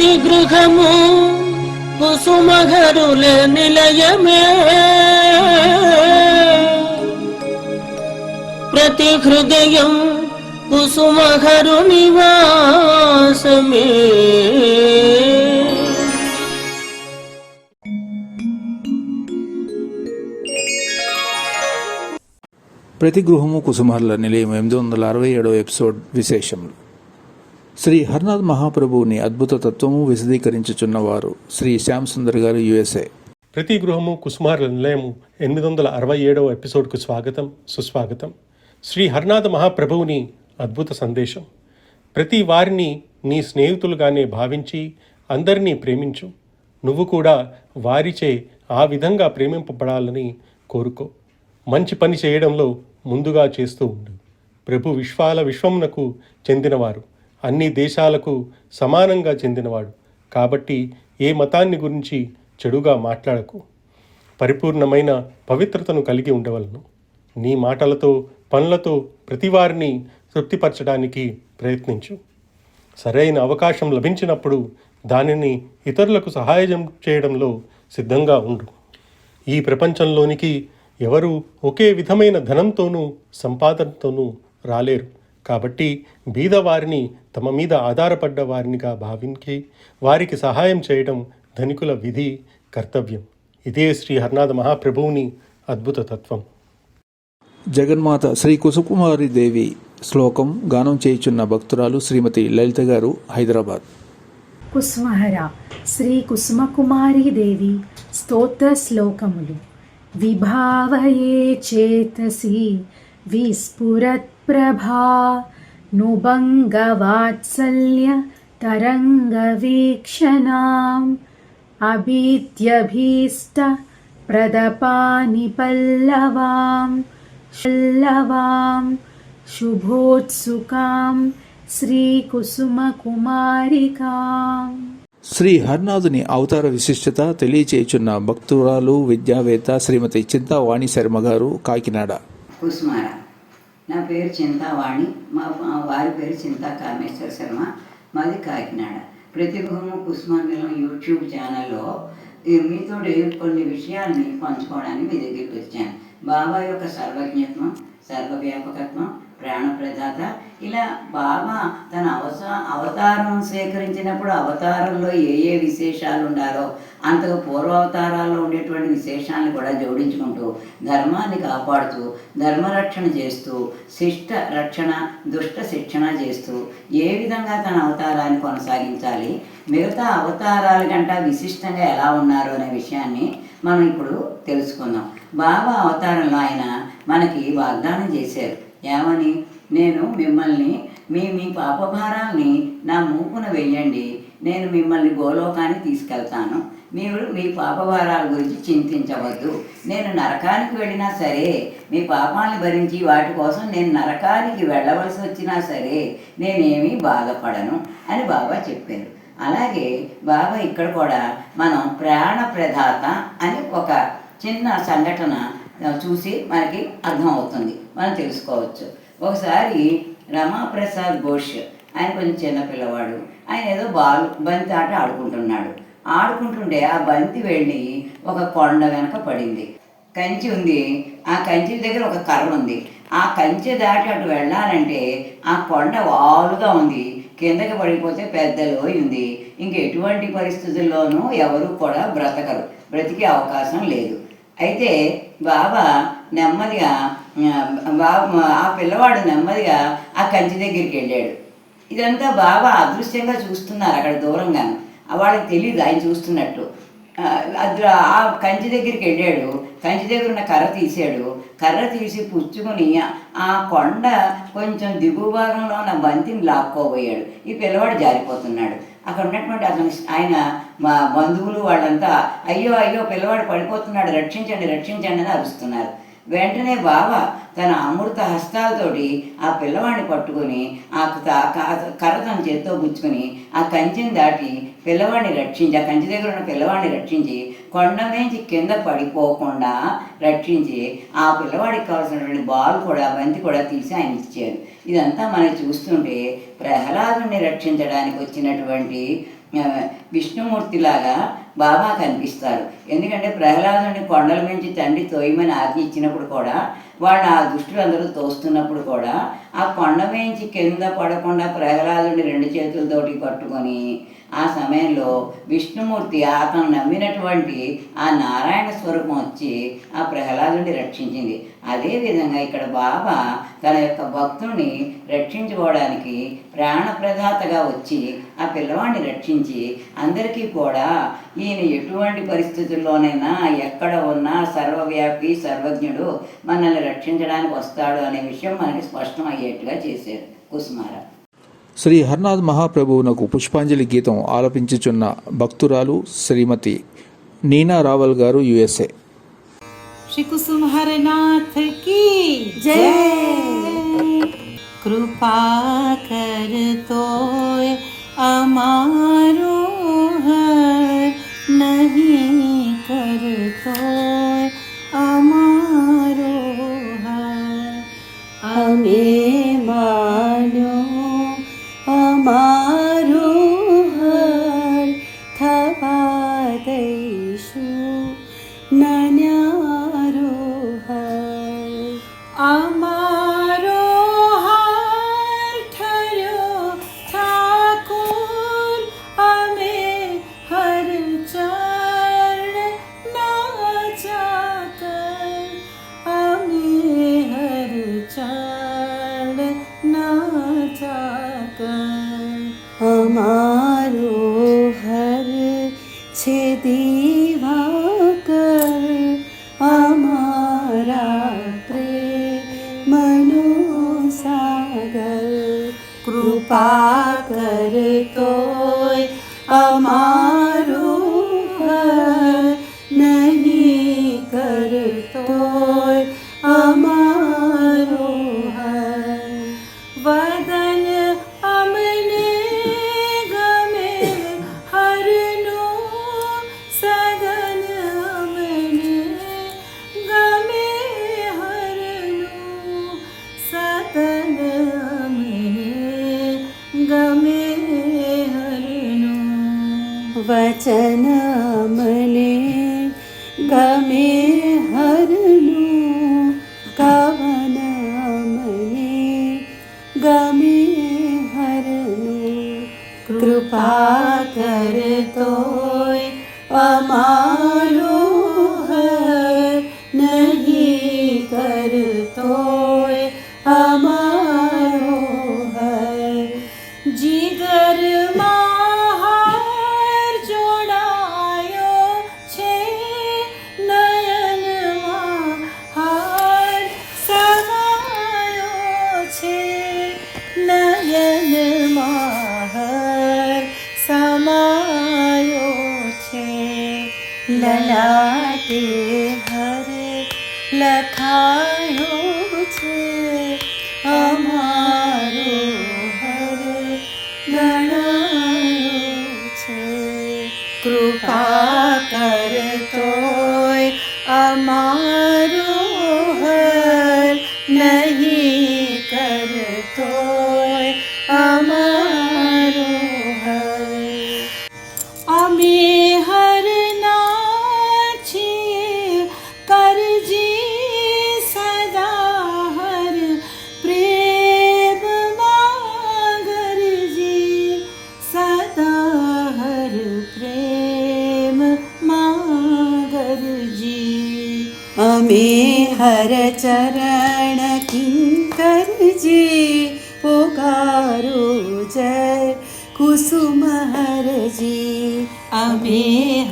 ప్రతి గృహము కుసుమహరుల నిలయమే, ప్రతి హృదయం కుసుమహరు నివాసమే. ప్రతి గృహము కుసుమహరుల నిలయం 867వ ఎపిసోడ్ విశేషములు. శ్రీ హర్నాథ్ మహాప్రభువుని అద్భుత తత్వము విశదీకరించుచున్నవారు శ్రీ శ్యామ్ సుందర్ గారు, USA. ప్రతి గృహము కుసుమహరుల నిలయము 867వ ఎపిసోడ్కు స్వాగతం, సుస్వాగతం. శ్రీ హర్నాథ మహాప్రభువుని అద్భుత సందేశం. ప్రతి వారిని నీ స్నేహితులుగానే భావించి అందరినీ ప్రేమించు. నువ్వు కూడా వారిచే ఆ విధంగా ప్రేమింపబడాలని కోరుకో. మంచి పని చేయడంలో ముందుగా చేస్తూ ఉండు. ప్రభు విశ్వమునకు చెందినవారు, అన్ని దేశాలకు సమానంగా చెందినవాడు కాబట్టి ఏ మతాన్ని గురించి చెడుగా మాట్లాడకు. పరిపూర్ణమైన పవిత్రతను కలిగి ఉండవలను. నీ మాటలతో పనులతో ప్రతివారిని తృప్తిపరచడానికి ప్రయత్నించు. సరైన అవకాశం లభించినప్పుడు దానిని ఇతరులకు సహాయం చేయడంలో సిద్ధంగా ఉండు. ఈ ప్రపంచంలోనికి ఎవరు ఒకే విధమైన ధనంతోనూ సంపాదనతోనూ రాలేరు కాబట్టి బీదవారిని తమ మీద ఆధారపడ్డ వారినిగా భావించి వారికి సహాయం చేయడం ధనికుల విధి, కర్తవ్యం. ఇదే శ్రీ హర్నాథ మహాప్రభువుని అద్భుత తత్వం. జగన్మాత శ్రీ కుసుకుమారి దేవి శ్లోకం గానం చేయుచున్న భక్తురాలు శ్రీమతి లలిత గారు, హైదరాబాద్. కుసుమహర శ్రీ కుసుమకుమారి దేవి స్తోత్ర శ్లోకములు. విభావయే చేతసి విస్ఫురత్ ప్రభా నుబంగ వాత్సల్య తరంగ వీక్షణాం అభీత్యభీష్ట ప్రదపాని పల్లవాం శుభోత్సుకాం శ్రీ కుసుమ కుమారికాం. శ్రీ హర్నాథుని అవతార విశిష్టత తెలియచేయుచున్న భక్తురాలు విద్యావేత్త శ్రీమతి చింతావాణి శర్మ గారు, కాకినాడ. కుసుమార, నా పేరు చింతావాణి, మా వారి పేరు చింతా కామేశ్వర శర్మ, మాది కాకినాడ. ప్రతి గృహము కుసుమహరుల యూట్యూబ్ ఛానల్లో మీతో కొన్ని విషయాల్ని పంచుకోవడానికి మీ దగ్గరికి వచ్చాను. బాబా యొక్క సర్వజ్ఞత్వం, సర్వవ్యాపకత్వం, ప్రాణప్రదాత, ఇలా బాబా తన అవతారం స్వీకరించినప్పుడు అవతారంలో ఏ ఏ విశేషాలు ఉండాలో అంతకు పూర్వావతారాల్లో ఉండేటువంటి విశేషాలను కూడా జోడించుకుంటూ ధర్మాన్ని కాపాడుతూ ధర్మరక్షణ చేస్తూ శిష్ట రక్షణ, దుష్ట శిక్షణ చేస్తూ ఏ విధంగా తన అవతారాన్ని కొనసాగించాలి, మిగతా అవతారాల కంటే విశిష్టంగా ఎలా ఉన్నారు అనే విషయాన్ని మనం ఇప్పుడు తెలుసుకుందాం. బాబా అవతారంలో ఆయన మనకి వాగ్దానం చేశారు. ఏమని? నేను మిమ్మల్ని మీ పాపభారాల్ని నా మూపున వెయ్యండి, నేను మిమ్మల్ని గోలోకానికి తీసుకెళ్తాను, మీరు మీ పాపభారాల గురించి చింతించవద్దు, నేను నరకానికి వెళ్ళినా సరే మీ పాపాలను భరించి వాటి కోసం నేను నరకానికి వెళ్ళవలసి వచ్చినా సరే నేనేమీ బాధపడను అని బాబా చెప్పారు. అలాగే బాబా ఇక్కడ కూడా మనం ప్రాణప్రదాత అని ఒక చిన్న సంఘటన చూసి మనకి అర్థమవుతుంది, మనం తెలుసుకోవచ్చు. ఒకసారి రమాప్రసాద్ ఘోష్, ఆయన కొంచెం చిన్న పిల్లవాడు, ఆయన ఏదో బంతి ఆట ఆడుకుంటుంటే ఆ బంతి వెళ్ళి ఒక కొండ వెనక పడింది. కంచి ఉంది, ఆ కంచి దగ్గర ఒక కర్ర ఉంది. ఆ కంచె దాటి అటు వెళ్ళాలంటే ఆ కొండ వాలుగా ఉంది, కిందకి పడిపోతే పెద్ద లోయ ఉంది, ఇంక ఎటువంటి పరిస్థితుల్లోనూ ఎవరు కూడా బ్రతికే అవకాశం లేదు. అయితే బాబా నెమ్మదిగా ఆ పిల్లవాడు నెమ్మదిగా ఆ కంచి దగ్గరికి వెళ్ళాడు. ఇదంతా బాబా అదృశ్యంగా చూస్తున్నారు అక్కడ దూరంగాను, వాళ్ళకి తెలియదు ఆయన చూస్తున్నట్టు. ఆ కంచి దగ్గరికి వెళ్ళాడు, కంచి దగ్గర ఉన్న కర్ర తీసి పుచ్చుకొని ఆ కొండ కొంచెం దిగువ భాగంలో ఉన్న బంతిని లాక్కోబోయాడు. ఈ పిల్లవాడు జారిపోతున్నాడు. అక్కడ ఉన్నటువంటి ఆయన మా బంధువులు వాళ్ళంతా అయ్యో పిల్లవాడు పడిపోతున్నాడు, రక్షించండి అని అరుస్తున్నారు. వెంటనే బాబా తన అమృత హస్తాలతోటి ఆ పిల్లవాడిని పట్టుకొని ఆ కర్ర తన చేత్తో పుచ్చుకొని ఆ కంచెని దాటి పిల్లవాడిని రక్షించి, ఆ కంచె దగ్గర ఉన్న పిల్లవాడిని రక్షించి కొండ నుంచి కింద పడిపోకుండా రక్షించి ఆ పిల్లవాడికి కావాల్సినటువంటి బంతి కూడా తీసి ఆయన ఇచ్చారు. ఇదంతా మనం చూస్తుంటే ప్రహ్లాదుని రక్షించడానికి వచ్చినటువంటి విష్ణుమూర్తిలాగా బాబా కనిపిస్తారు. ఎందుకంటే ప్రహ్లాదుని కొండల మించి తండ్రి తోయమని ఆజ్ఞ ఇచ్చినప్పుడు కూడా వాళ్ళు ఆ దుష్టులు అందరూ తోస్తున్నప్పుడు కూడా ఆ కొండ మించి కింద పడకుండా ప్రహ్లాదుని 2 చేతులతోటి పట్టుకొని ఆ సమయంలో విష్ణుమూర్తి అతను నమ్మినటువంటి ఆ నారాయణ స్వరూపం వచ్చి ఆ ప్రహ్లాదుని రక్షించింది. అదేవిధంగా ఇక్కడ బాబా తన యొక్క భక్తుల్ని రక్షించుకోవడానికి ప్రాణప్రదాతగా వచ్చి ఆ పిల్లవాడిని రక్షించి అందరికీ కూడా ఈయన ఎటువంటి పరిస్థితుల్లోనైనా ఎక్కడ ఉన్నా సర్వవ్యాపి సర్వజ్ఞుడు మనల్ని రక్షించడానికి వస్తాడు అనే విషయం మనకి స్పష్టం అయ్యేట్టుగా చేశారు కుసుమార. శ్రీ హర్నాథ్ మహాప్రభువునకు పుష్పాంజలి గీతం ఆలపించుచున్న భక్తురాలు శ్రీమతి నీనా రావల్ గారు, USA. श्री कुसुम हरनाथ की जय। कृपा कर तो अमारो हर, नहीं कर तो अमारो हर। हमें मानो अमारो हर, थवा दैशु नन्यारो हर। अमारो हर ठर्यो ठाकुर, हमें हर चरण नाचाकर, हमें हर चरण नाचाकर। हमारो हर छे दिवाकर, हमारा प्रेमनो सागर। कृपा कर तोय अमारो हर, नहीं कर तोय अमारो हर। वदन अमने गमे हरनो, सदन अमने गमे हरनो, सदन अमने गमे हरनो। वचन अमने गमे हरनो, कवन अमने गमे हरनो। कृपा कर तोय अमारो हर, नहीं कर तोय अमारो हर। जिगर माहार जोड़ायो छे, नयन माहार समायो छे, नयन माहार समायो छे। ललाटे हरे लखायो छे, अमारो हर गणायो छे। कृपा कर तोय अमारो हर, नहीं कर तोय अमारो हर। अमे हर नाची करजी सदा हर, प्रेम मागर जी सदा हर, प्रेम मागर जी। अमे हर चरण किंकर जी, पुकारो जय कुसुम हर जी। अमे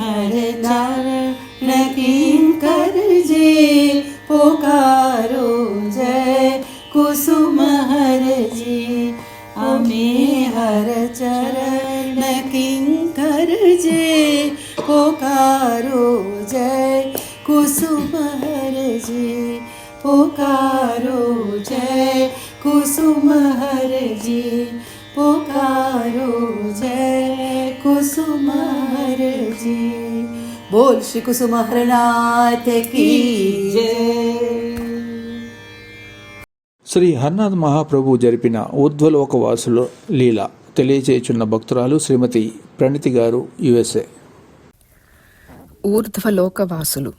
हर चरण किंकर जी, पुकारो जय कुसुम हर जी। अमे हर चरण किंकर जी, पुकारो जय कुसुम हर जी। पुकारो जय कुसुम हर जी, पुकारो जय कुसुम हर जी। बोल श्री कुसुम हरनाथ की जय। శ్రీ హర్నాథ్ మహాప్రభు జరిపిన ఊర్ధ్వలోకవాసుల లీల తెలియచేయుచున్న భక్తురాలు శ్రీమతి ప్రణితి గారు, USA. ఊర్ధ్వలోకవాసులు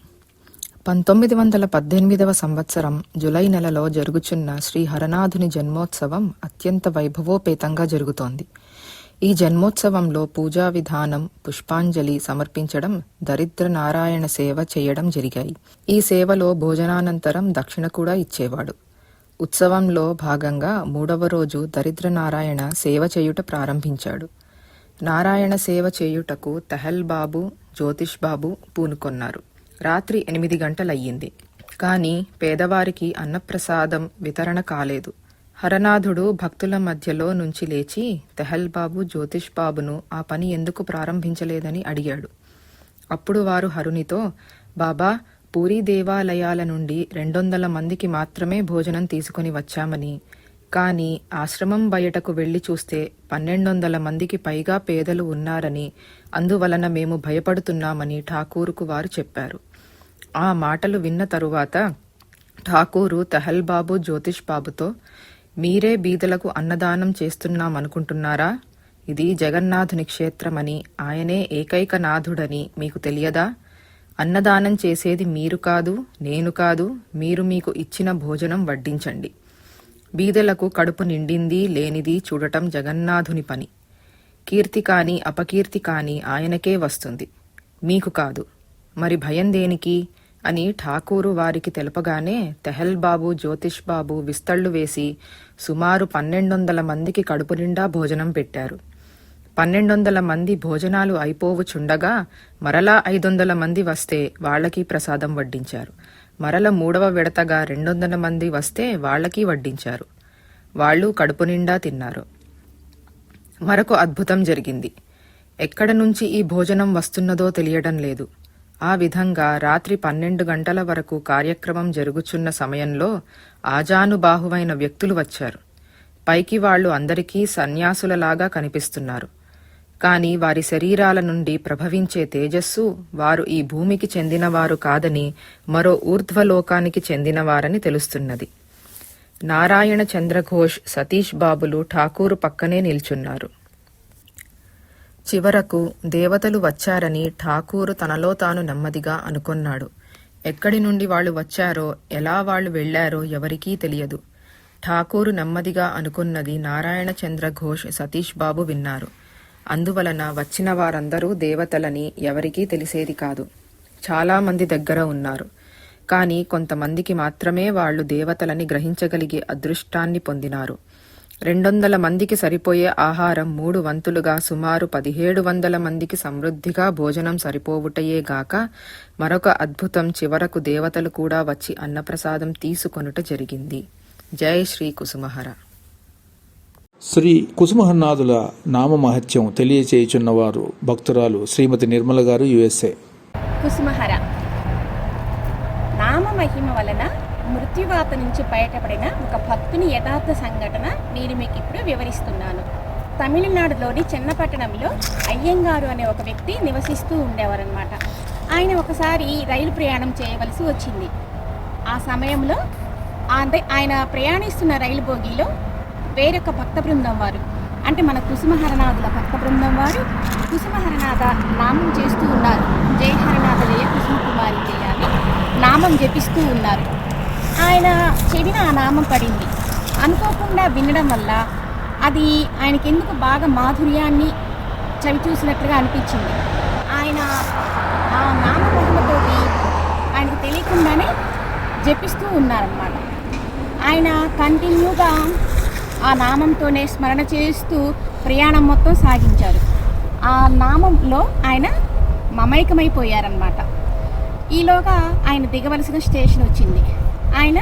1918 సంవత్సరం జులై నెలలో జరుగుచున్న శ్రీ హరనాథుని జన్మోత్సవం అత్యంత వైభవోపేతంగా జరుగుతోంది. ఈ జన్మోత్సవంలో పూజా విధానం, పుష్పాంజలి సమర్పించడం, దరిద్ర నారాయణ సేవ చేయడం జరిగాయి. ఈ సేవలో భోజనానంతరం దక్షిణ కూడా ఇచ్చేవాడు. ఉత్సవంలో భాగంగా 3వ రోజు దరిద్ర నారాయణ సేవ చేయుట ప్రారంభించాడు. నారాయణ సేవ చేయుటకు తెహల్ బాబు, జ్యోతిష్ బాబు పూనుకొన్నారు. రాత్రి 8 గంటలయ్యింది. కానీ పేదవారికి అన్నప్రసాదం వితరణ కాలేదు. హరనాథుడు భక్తుల మధ్యలో నుంచి లేచి తెహల్ బాబు, జ్యోతిష్ బాబును ఆ పని ఎందుకు ప్రారంభించలేదని అడిగాడు. అప్పుడు వారు హరునితో, బాబా, పూరీ దేవాలయాల నుండి 200 మందికి మాత్రమే భోజనం తీసుకుని వచ్చామని, కానీ ఆశ్రమం బయటకు వెళ్లి చూస్తే 1200 మందికి పైగా పేదలు ఉన్నారని, అందువలన మేము భయపడుతున్నామని ఠాకూరుకు వారు చెప్పారు. ఆ మాటలు విన్న తరువాత ఠాకూరు తెహల్ బాబు, జ్యోతిష్ బాబుతో, మీరే బీదలకు అన్నదానం చేస్తున్నామనుకుంటున్నారా? ఇది జగన్నాథుని క్షేత్రమని, ఆయనే ఏకైక నాథుడని మీకు తెలియదా? అన్నదానం చేసేది మీరు కాదు, నేను కాదు, మీరు మీకు ఇచ్చిన భోజనం వడ్డించండి. బీదలకు కడుపు నిండింది లేనిది చూడటం జగన్నాథుని పని. కీర్తి కాని అపకీర్తి కాని ఆయనకే వస్తుంది, మీకు కాదు. మరి భయం దేనికి అని ఠాకూరు వారికి తెలపగానే తెహల్ బాబు, జ్యోతిష్ బాబు విస్తళ్లు వేసి సుమారు 1200 మందికి కడుపు నిండా భోజనం పెట్టారు. 1200 మంది భోజనాలు అయిపోవుచుండగా మరలా 500 మంది వస్తే వాళ్లకి ప్రసాదం వడ్డించారు. మరల 3వ విడతగా 200 మంది వస్తే వాళ్లకి వడ్డించారు. వాళ్ళు కడుపు నిండా తిన్నారు. మరొక అద్భుతం జరిగింది. ఎక్కడ నుంచి ఈ భోజనం వస్తున్నదో తెలియడం లేదు. ఆ విధంగా రాత్రి 12 గంటల వరకు కార్యక్రమం జరుగుచున్న సమయంలో ఆజానుబాహువైన వ్యక్తులు వచ్చారు. పైకి వాళ్ళు అందరికీ సన్యాసులలాగా కనిపిస్తున్నారు. కాని వారి శరీరాల నుండి ప్రభవించే తేజస్సు వారు ఈ భూమికి చెందినవారు కాదని, మరో ఊర్ధ్వలోకానికి చెందినవారని తెలుస్తున్నది. నారాయణ చంద్రఘోష్, సతీష్ బాబులు ఠాకూరు పక్కనే నిల్చున్నారు. చివరకు దేవతలు వచ్చారని ఠాకూరు తనలో తాను నెమ్మదిగా అనుకొన్నాడు. ఎక్కడి నుండి వాళ్ళు వచ్చారో, ఎలా వాళ్ళు వెళ్లారో ఎవరికీ తెలియదు. ఠాకూరు నెమ్మదిగా అనుకున్నది నారాయణ చంద్ర ఘోష్, సతీష్ బాబు విన్నారు. అందువలన వచ్చిన వారందరూ దేవతలని ఎవరికీ తెలిసేది కాదు. చాలామంది దగ్గర ఉన్నారు. కానీ కొంతమందికి మాత్రమే వాళ్ళు దేవతలని గ్రహించగలిగే అదృష్టాన్ని పొందినారు. 200 మందికి సరిపోయే ఆహారం 3 వంతులుగా సుమారు 1700 మందికి సమృద్ధిగా భోజనం సరిపోవుటయే గాక మరొక అద్భుతం, చివరకు దేవతలు కూడా వచ్చి అన్నప్రసాదం తీసుకొనుట జరిగింది. జై శ్రీ కుసుమహర. శ్రీ కుసుమహరనాథుల నామ మహత్యం తెలియచేయుచున్నవారు భక్తురాలు శ్రీమతి నిర్మల గారు, USA. కుసుమహర నామ మహిమ వలన మృత్యువాత నుంచి బయటపడిన ఒక భక్తుని యథార్థ సంఘటన నేను మీకు ఇప్పుడు వివరిస్తున్నాను. తమిళనాడులోని చెన్నపట్టణంలో అయ్యంగారు అనే ఒక వ్యక్తి నివసిస్తూ ఉండేవారనమాట. ఆయన ఒకసారి రైలు ప్రయాణం చేయవలసి వచ్చింది. ఆ సమయంలో ఆయన ప్రయాణిస్తున్న రైలు బోగీలో వేరొక భక్త బృందం వారు, అంటే మన కుసుమహరనాథుల భక్త బృందం వారు కుసుమహరనాథ నామం చేస్తూ ఉన్నారు. జయ హరనాథ జయ కుసుమకుమారి జయ అని నామం జపిస్తూ ఉన్నారు. ఆయన చెవిన ఆ నామం పడింది. అనుకోకుండా వినడం వల్ల అది ఆయనకెందుకు బాగా మాధుర్యాన్ని చవి చూసినట్లుగా అనిపించింది. ఆయన ఆ నామ మహిమతోటి ఆయనకు తెలియకుండానే జపిస్తూ ఉన్నారన్నమాట. ఆయన కంటిన్యూగా ఆ నామంతోనే స్మరణ చేస్తూ ప్రయాణం మొత్తం సాగించారు. ఆ నామంలో ఆయన మమైకమైపోయారన్నమాట. ఈలోగా ఆయన దిగవలసిన స్టేషన్ వచ్చింది. ఆయన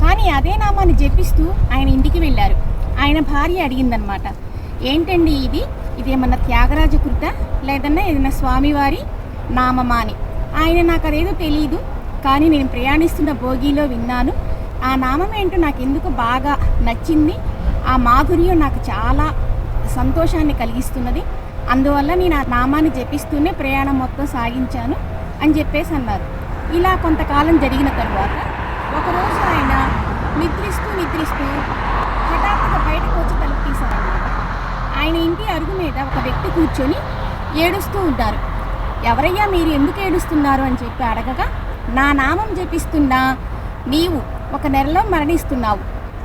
కానీ అదే నామాన్ని జపిస్తూ ఆయన ఇంటికి వెళ్ళారు. ఆయన భార్య అడిగిందనమాట, ఏంటండి ఇది ఏమన్నా త్యాగరాజ కృత లేదన్నా ఏదైనా స్వామివారి నామమా అని. ఆయన నాకు అదేదో తెలియదు, కానీ నేను ప్రయాణిస్తున్న భోగిలో విన్నాను. ఆ నామం ఏంటో నాకు ఎందుకు బాగా నచ్చింది. ఆ మాధుర్యం నాకు చాలా సంతోషాన్ని కలిగిస్తున్నది. అందువల్ల నేను ఆ నామాన్ని జపిస్తూనే ప్రయాణం మొత్తం సాగించాను అని చెప్పేసి అన్నారు. ఇలా కొంతకాలం జరిగిన తర్వాత ఒకరోజు ఆయన నిద్రిస్తూ హఠాత్తుగా బయటకు వచ్చి తలుపు తీశారన్నమాట. ఆయన అరుగు మీద ఒక వ్యక్తి కూర్చొని ఏడుస్తూ ఉంటారు. ఎవరయ్యా మీరు ఎందుకు ఏడుస్తున్నారు అని చెప్పి అడగగా, నా నామం జపిస్తున్నా నీవు ఒక నెలలో మరణిస్తున్నావు,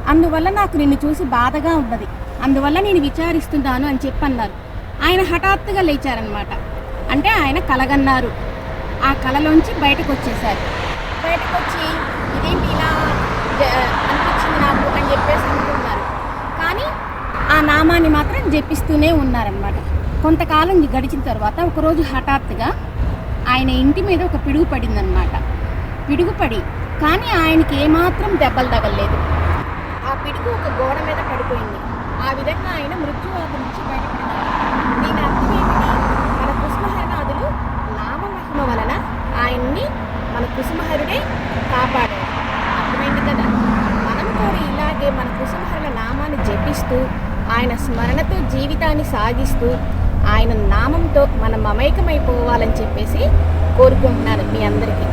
అందువల్ల నాకు నిన్ను చూసి బాధగా ఉన్నది, అందువల్ల నేను విచారిస్తున్నాను అని చెప్పి అన్నారు. ఆయన హఠాత్తుగా లేచారనమాట. అంటే ఆయన కలగన్నారు. ఆ కలలోంచి బయటకు వచ్చేసారు. బయటకు వచ్చి ఇదేంటి ఇలా అనిపించింది నాకు అని చెప్పేసి అనుకున్నారు. కానీ ఆ నామాన్ని మాత్రం జపిస్తూనే ఉన్నారనమాట. కొంతకాలం గడిచిన తర్వాత ఒకరోజు హఠాత్తుగా ఆయన ఇంటి మీద ఒక పిడుగు పడిందనమాట. పిడుగు పడి కానీ ఆయనకి ఏమాత్రం దెబ్బలు తగలలేదు. ఆ పిడుగు ఒక గోడ మీద పడిపోయింది. ఆ విధంగా ఆయన మృత్యువాత నుంచి బయటపడినారు. దీని అర్థం ఏమిటి? మన కుసుమహరనాథులు నామమహిమ వలన ఆయన్ని మన కుసుమహరుడే కాపాడారు. అర్థమైంది కదా? మనం కూడా ఇలాగే మన కుసుమహరుల నామాన్ని జపిస్తూ ఆయన స్మరణతో జీవితాన్ని సాగిస్తూ ఆయన నామంతో మనం మమైకమైపోవాలని చెప్పేసి కోరుకుంటున్నాను మీ అందరికీ.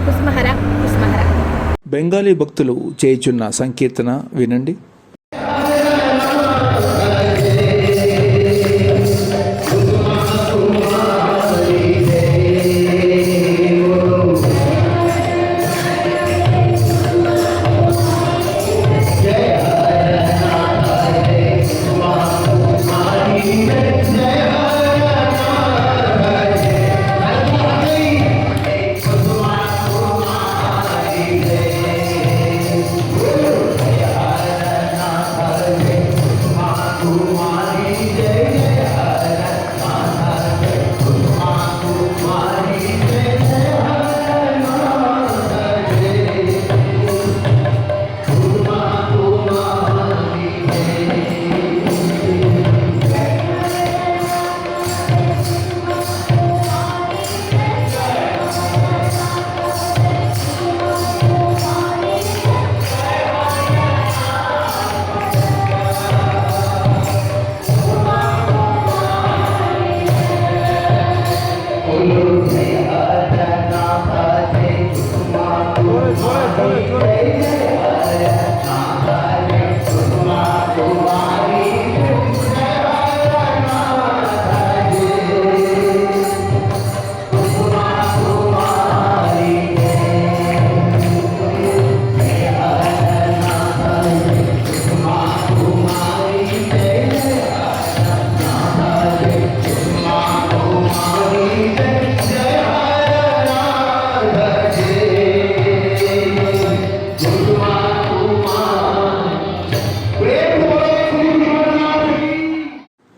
కుసుమహర కుసుమహర. బెంగాలీ భక్తులు చేయుచున్న సంకీర్తన వినండి.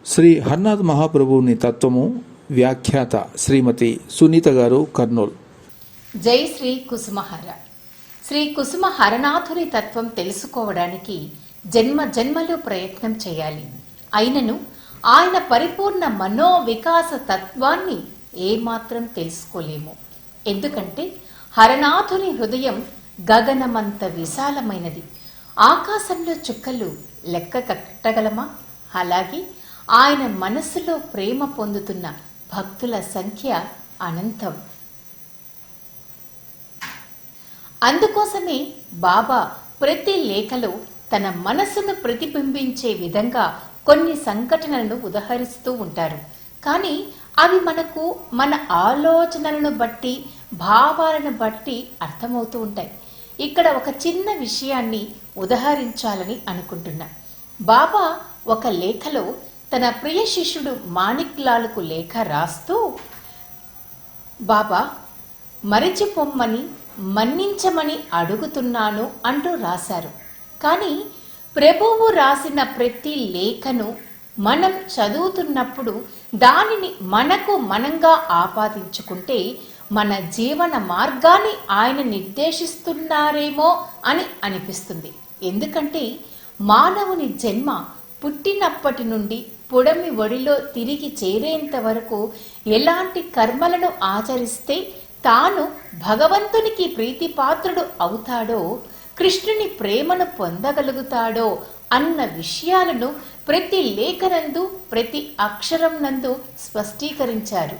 శ్రీ హర్నాథ్ మహాప్రభువుని తత్వము వ్యాఖ్యాత శ్రీమతి సునీత గారు, కర్నూలు. జై శ్రీ కుసుమహర. శ్రీ కుసుమ హరనాథుని తత్వం తెలుసుకోవడానికి జన్మ జన్మలో ప్రయత్నం చేయాలి. అయినను ఆయన పరిపూర్ణ మనోవికాస తత్వాన్ని ఏమాత్రం తెలుసుకోలేము. ఎందుకంటే హరనాథుని హృదయం గగనమంత విశాలమైనది. ఆకాశంలో చుక్కలు లెక్క కట్టగలమా? అలాగే ఆయన మనస్సులో ప్రేమ పొందుతున్న భక్తుల సంఖ్య అనంతం. అందుకోసమే బాబా ప్రతి లేఖలో తన మనస్సును ప్రతిబింబించే విధంగా కొన్ని సంఘటనలను ఉదహరిస్తూ ఉంటారు. కానీ అవి మనకు మన ఆలోచనలను బట్టి, భావాలను బట్టి అర్థమవుతూ ఉంటాయి. ఇక్కడ ఒక చిన్న విషయాన్ని ఉదహరించాలని అనుకుంటున్నా. బాబా ఒక లేఖలో తన ప్రియ శిష్యుడు మాణిక్ లాల్కు లేఖ రాస్తూ, బాబా మరచిపొమ్మని మన్నించమని అడుగుతున్నాను అంటూ రాశారు. కానీ ప్రభువు రాసిన ప్రతి లేఖను మనం చదువుతున్నప్పుడు దానిని మనకు మనంగా ఆపాదించుకుంటే మన జీవన మార్గాన్ని ఆయన నిర్దేశిస్తున్నారేమో అని అనిపిస్తుంది. ఎందుకంటే మానవుని జన్మ పుట్టినప్పటి నుండి పుడమి ఒడిలో తిరిగి చేరేంత వరకు ఎలాంటి కర్మలను ఆచరిస్తే తాను భగవంతునికి ప్రీతిపాత్రుడు అవుతాడో, కృష్ణుని ప్రేమను పొందగలుగుతాడో అన్న విషయాలను ప్రతి లేఖనందు, ప్రతి అక్షరం నందు స్పష్టీకరించారు.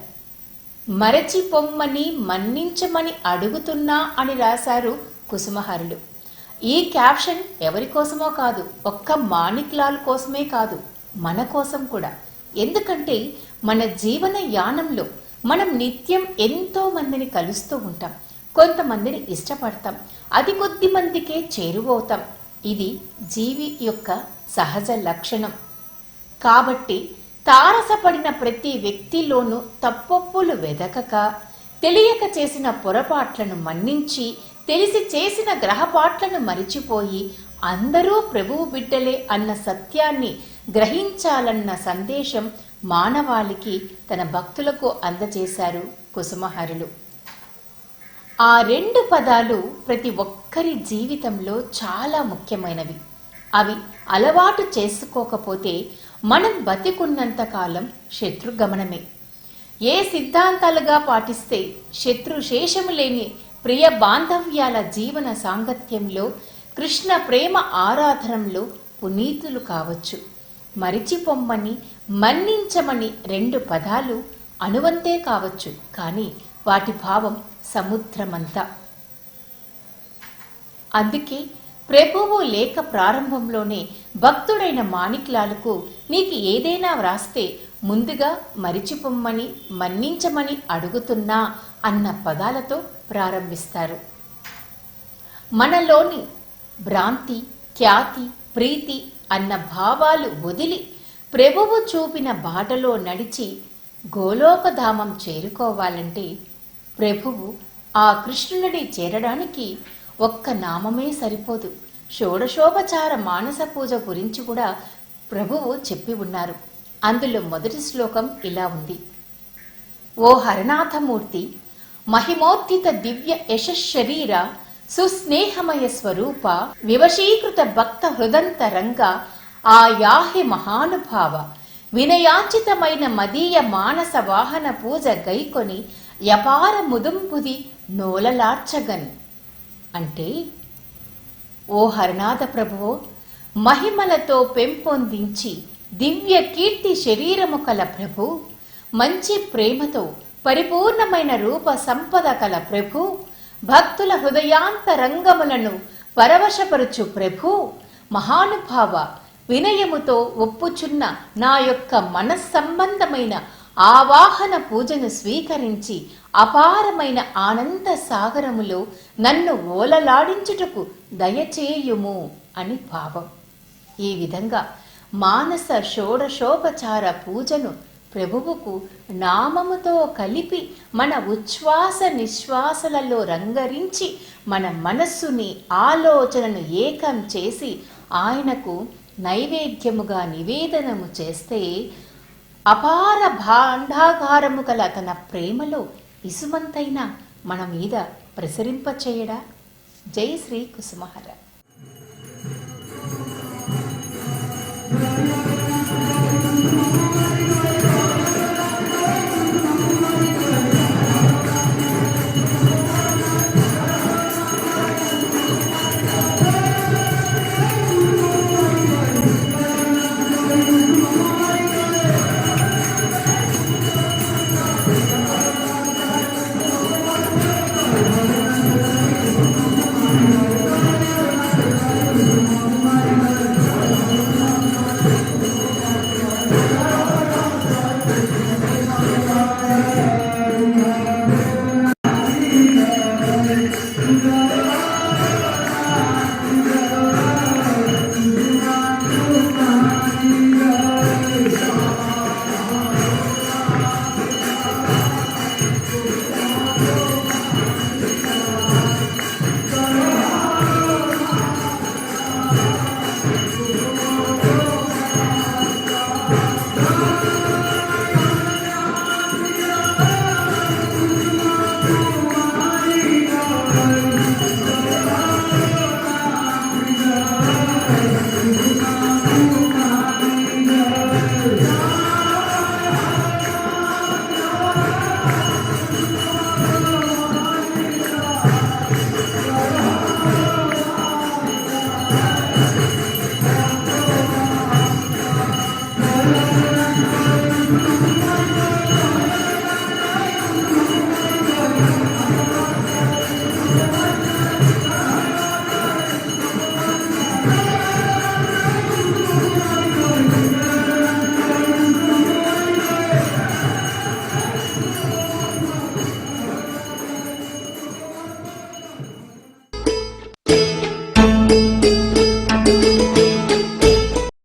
మరచిపొమ్మని మన్నించమని అడుగుతున్నా అని రాశారు కుసుమహరులు. ఈ క్యాప్షన్ ఎవరి కోసమో కాదు, ఒక్క మాణిక్ లాల్ కోసమే కాదు, మన కోసం కూడా. ఎందుకంటే మన జీవన యానంలో మనం నిత్యం ఎంతో మందిని కలుస్తూ ఉంటాం, కొంతమందిని ఇష్టపడతాం, అతి కొద్ది మందికే చేరువవుతాం. ఇది జీవి యొక్క సహజ లక్షణం. కాబట్టి తారసపడిన ప్రతి వ్యక్తిలోనూ తప్పొప్పులు వెదకక, తెలియక చేసిన పొరపాట్లను మన్నించి, తెలిసి చేసిన గ్రహపాట్లను మరిచిపోయి అందరూ ప్రభువు బిడ్డలే అన్న సత్యాన్ని గ్రహించాలన్న సందేశం మానవాళికి తన భక్తులకు అందజేశారు కుసుమహరులు. ఆ 2 పదాలు ప్రతి ఒక్కరి జీవితంలో చాలా ముఖ్యమైనవి. అవి అలవాటు చేసుకోకపోతే మనం బతికున్నంతకాలం శత్రుగమనమే. ఏ సిద్ధాంతాలుగా పాటిస్తే శత్రుశేషము లేని ప్రియ బాంధవ్యాల జీవన సాంగత్యంలో, కృష్ణ ప్రేమ ఆరాధనంలో పునీతులు కావచ్చు. మరిచిపొమ్మని, మన్నించమని 2 పదాలు అణువంతే కావచ్చు, కానీ వాటి భావం సముద్రమంతా. అందుకే ప్రభువు లేఖ ప్రారంభంలోనే భక్తుడైన మాణిక్లాలకు నీకు ఏదైనా వ్రాస్తే ముందుగా మరిచిపొమ్మని, మన్నించమని అడుగుతున్నా అన్న పదాలతో ప్రారంభిస్తారు. మనలోని భ్రాంతి, ఖ్యాతి, ప్రీతి అన్న భావాలు వదిలి ప్రభువు చూపిన బాటలో నడిచి గోలోకధామం చేరుకోవాలంటే ప్రభువు ఆ కృష్ణుడిని చేరడానికి ఒక్క నామమే సరిపోదు. షోడశోపచార మానస పూజ గురించి కూడా ప్రభువు చెప్పి ఉన్నారు. అందులో మొదటి శ్లోకం ఇలా ఉంది: ఓ హరనాథమూర్తి, మహిమోత్థిత దివ్య యశశరీర సుస్నేహమయ స్వరూప, వివశీకృత భక్త హృదంతరంగ ఆయాహి మహానుభావ, వినయాంచితమైన మదీయ మానస వాహన పూజ గైకొని యపార ముదుంపుది నోలలార్చగన్. అంటే, ఓ హరనాథ ప్రభువో, మహిమలతో పెంపొందించి దివ్య కీర్తి శరీరము కల ప్రభు, మంచి ప్రేమతో పరిపూర్ణమైన రూప సంపద కల ప్రభు, భక్తుల హృదయాంతరంగములను పరవశపరుచు ప్రభు, మహానుభావ, వినయముతో ఒప్పుచున్న నా యొక్క మనస్సంబంధమైన ఆవాహన పూజను స్వీకరించి అపారమైన ఆనంద సాగరములో నన్ను ఓలలాడించుటకు దయచేయుము అని భావం. ఈ విధంగా మానస షోడశోపచార పూజను ప్రభువుకు నామముతో కలిపి మన ఉచ్ఛ్వాస నిశ్వాసలలో రంగరించి మన మనస్సుని, ఆలోచనను ఏకం చేసి ఆయనకు నైవేద్యముగా నివేదనము చేస్తే అపార భాండాగారము గల తన ప్రేమలో ఇసుమంతైనా మన మీద ప్రసరింపచేయడా? జై శ్రీ కుసుమహర.